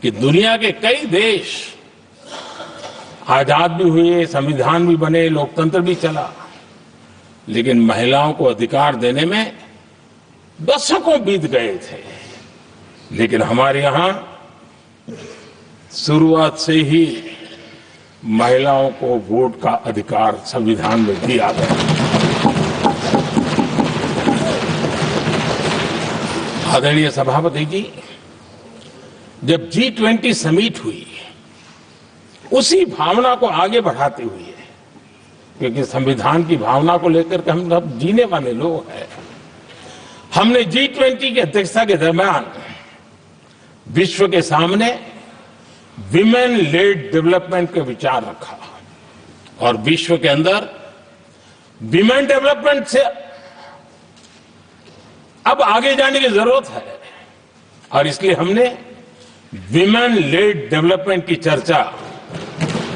कि दुनिया के कई देश आजाद भी हुए, संविधान भी बने, लोकतंत्र भी चला, लेकिन महिलाओं को अधिकार देने में दशकों बीत गए थे। लेकिन हमारे यहां शुरुआत से ही महिलाओं को वोट का अधिकार संविधान में दिया गया। आदरणीय सभापति जी, जब G20 समिट हुई, उसी भावना को आगे बढ़ाते हुए, क्योंकि संविधान की भावना को लेकर के हम सब जीने वाले लोग हैं, हमने G20 की अध्यक्षता के दरमियान विश्व के सामने विमेन लेड डेवलपमेंट का विचार रखा और विश्व के अंदर विमेन डेवलपमेंट से अब आगे जाने की जरूरत है और इसलिए हमने विमेन लेड डेवलपमेंट की चर्चा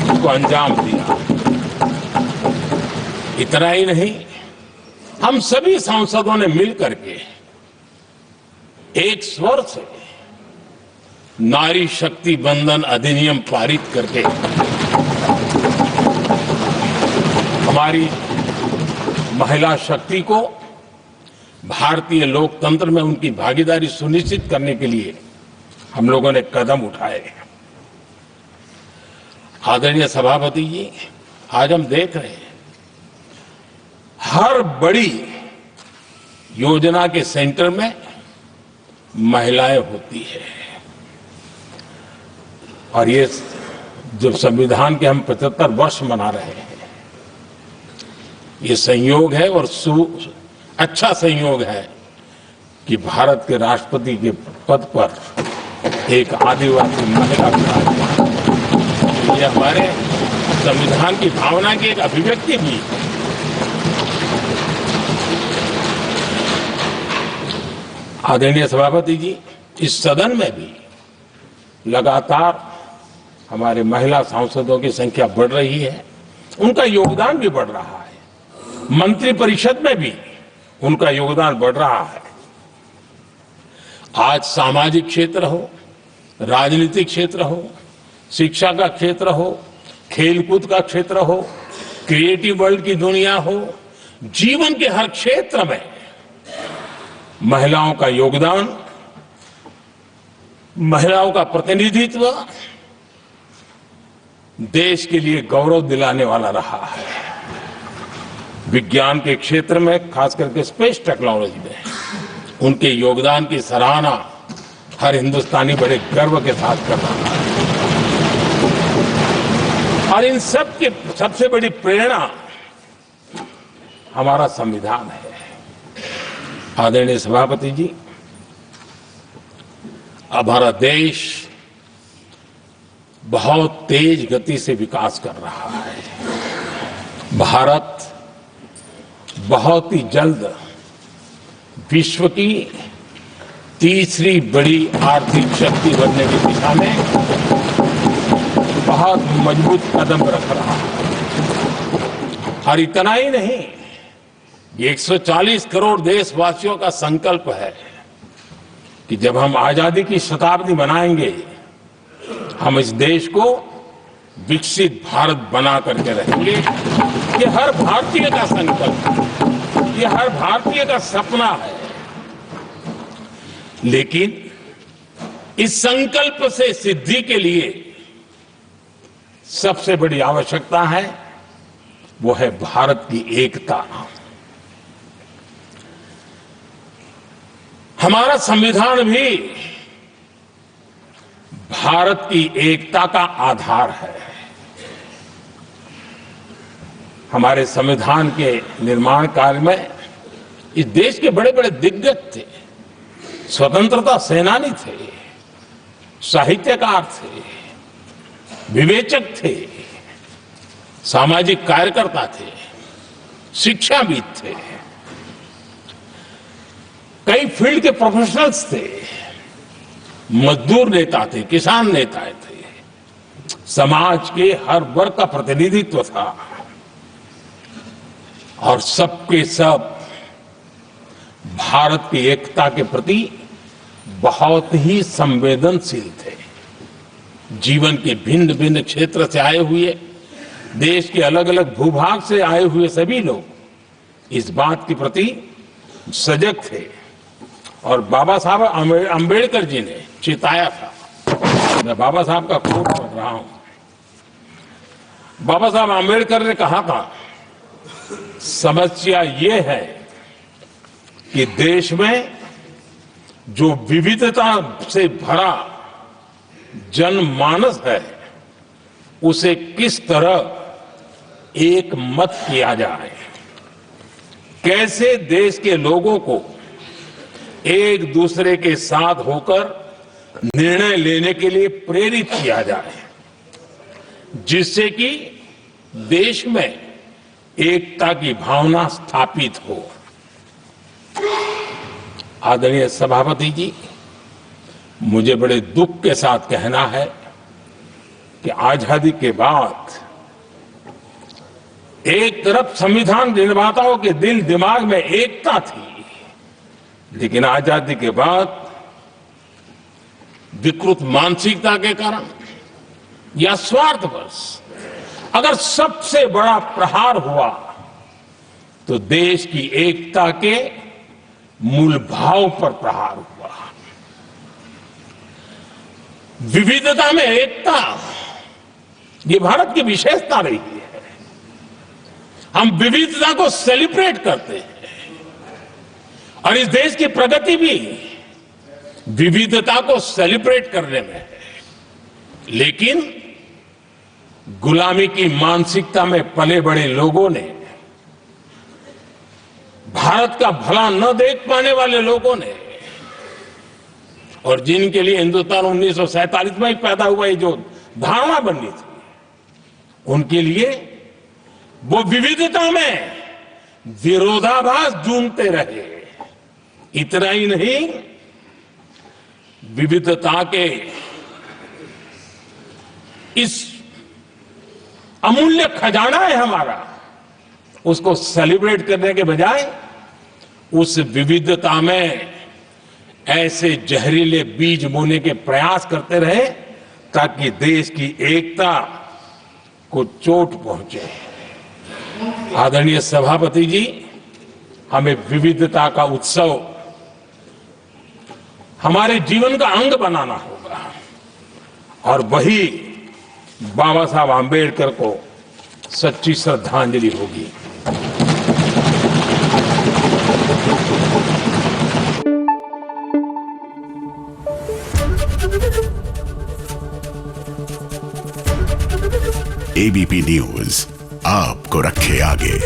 को अंजाम दिया। इतना ही नहीं, हम सभी सांसदों ने मिलकर के एक स्वर से नारी शक्ति बंधन अधिनियम पारित करके हमारी महिला शक्ति को भारतीय लोकतंत्र में उनकी भागीदारी सुनिश्चित करने के लिए हम लोगों ने कदम उठाए। आदरणीय सभापति जी, आज हम देख रहे हैं हर बड़ी योजना के सेंटर में महिलाएं होती है और ये जब संविधान के हम 75 वर्ष मना रहे हैं, ये संयोग है और अच्छा संयोग है कि भारत के राष्ट्रपति के पद पर एक आदिवासी महिला विराजमान। ये हमारे संविधान की भावना की एक अभिव्यक्ति भी है। आदरणीय सभापति जी, इस सदन में भी लगातार हमारे महिला सांसदों की संख्या बढ़ रही है, उनका योगदान भी बढ़ रहा है। मंत्री परिषद में भी उनका योगदान बढ़ रहा है। आज सामाजिक क्षेत्र हो, राजनीतिक क्षेत्र हो, शिक्षा का क्षेत्र हो, खेलकूद का क्षेत्र हो, क्रिएटिव वर्ल्ड की दुनिया हो, जीवन के हर क्षेत्र में महिलाओं का योगदान, महिलाओं का प्रतिनिधित्व देश के लिए गौरव दिलाने वाला रहा है। विज्ञान के क्षेत्र में, खास करके स्पेस टेक्नोलॉजी में उनके योगदान की सराहना हर हिंदुस्तानी बड़े गर्व के साथ कर रहा है और इन सब की सबसे बड़ी प्रेरणा हमारा संविधान है। आदरणीय सभापति जी, हमारा देश बहुत तेज गति से विकास कर रहा है। भारत बहुत ही जल्द विश्व की तीसरी बड़ी आर्थिक शक्ति बनने की दिशा में बहुत मजबूत कदम रख रहा है। और इतना ही नहीं, ये 140 करोड़ देशवासियों का संकल्प है कि जब हम आजादी की शताब्दी मनाएंगे, हम इस देश को विकसित भारत बना करके रहेंगे। ये हर भारतीय का संकल्प है, ये हर भारतीय का सपना है। लेकिन इस संकल्प से सिद्धि के लिए सबसे बड़ी आवश्यकता है, वो है भारत की एकता। हमारा संविधान भी भारत की एकता का आधार है। हमारे संविधान के निर्माण काल में इस देश के बड़े बड़े दिग्गज थे, स्वतंत्रता सेनानी थे, साहित्यकार थे, विवेचक थे, सामाजिक कार्यकर्ता थे, शिक्षाविद थे, कई फील्ड के प्रोफेशनल्स थे, मजदूर नेता थे, किसान नेता थे, समाज के हर वर्ग का प्रतिनिधित्व था और सबके सब भारत की एकता के प्रति बहुत ही संवेदनशील थे। जीवन के भिन्न भिन्न क्षेत्र से आए हुए, देश के अलग अलग भूभाग से आए हुए सभी लोग इस बात के प्रति सजग थे और बाबा साहब अम्बेडकर जी ने चिताया था। मैं बाबा साहब का कोट पढ़ रहा हूं। बाबा साहब अम्बेडकर ने कहा था, समस्या ये है कि देश में जो विविधता से भरा जनमानस है उसे किस तरह एक मत किया जाए, कैसे देश के लोगों को एक दूसरे के साथ होकर निर्णय लेने के लिए प्रेरित किया जाए, जिससे कि देश में एकता की भावना स्थापित हो। आदरणीय सभापति जी, मुझे बड़े दुख के साथ कहना है कि आजादी के बाद एक तरफ संविधान निर्माताओं के दिल दिमाग में एकता थी, लेकिन आजादी के बाद विकृत मानसिकता के कारण या स्वार्थवश अगर सबसे बड़ा प्रहार हुआ तो देश की एकता के मूल भाव पर प्रहार हुआ। विविधता में एकता, ये भारत की विशेषता रही है। हम विविधता को सेलिब्रेट करते हैं और इस देश की प्रगति भी विविधता को सेलिब्रेट करने में है। लेकिन गुलामी की मानसिकता में पले बड़े लोगों ने, भारत का भला न देख पाने वाले लोगों ने, और जिनके लिए हिंदुस्तान 1947 में ही पैदा हुआ ये जो धारणा बननी थी, उनके लिए वो विविधता में विरोधाभास ढूंढते रहे। इतना ही नहीं, विविधता के इस अमूल्य खजाना है हमारा, उसको सेलिब्रेट करने के बजाय उस विविधता में ऐसे जहरीले बीज बोने के प्रयास करते रहे ताकि देश की एकता को चोट पहुंचे। आदरणीय सभापति जी, हमें विविधता का उत्सव हमारे जीवन का अंग बनाना होगा और वही बाबा साहब आम्बेडकर को सच्ची श्रद्धांजलि होगी। एबीपी न्यूज आपको रखे आगे।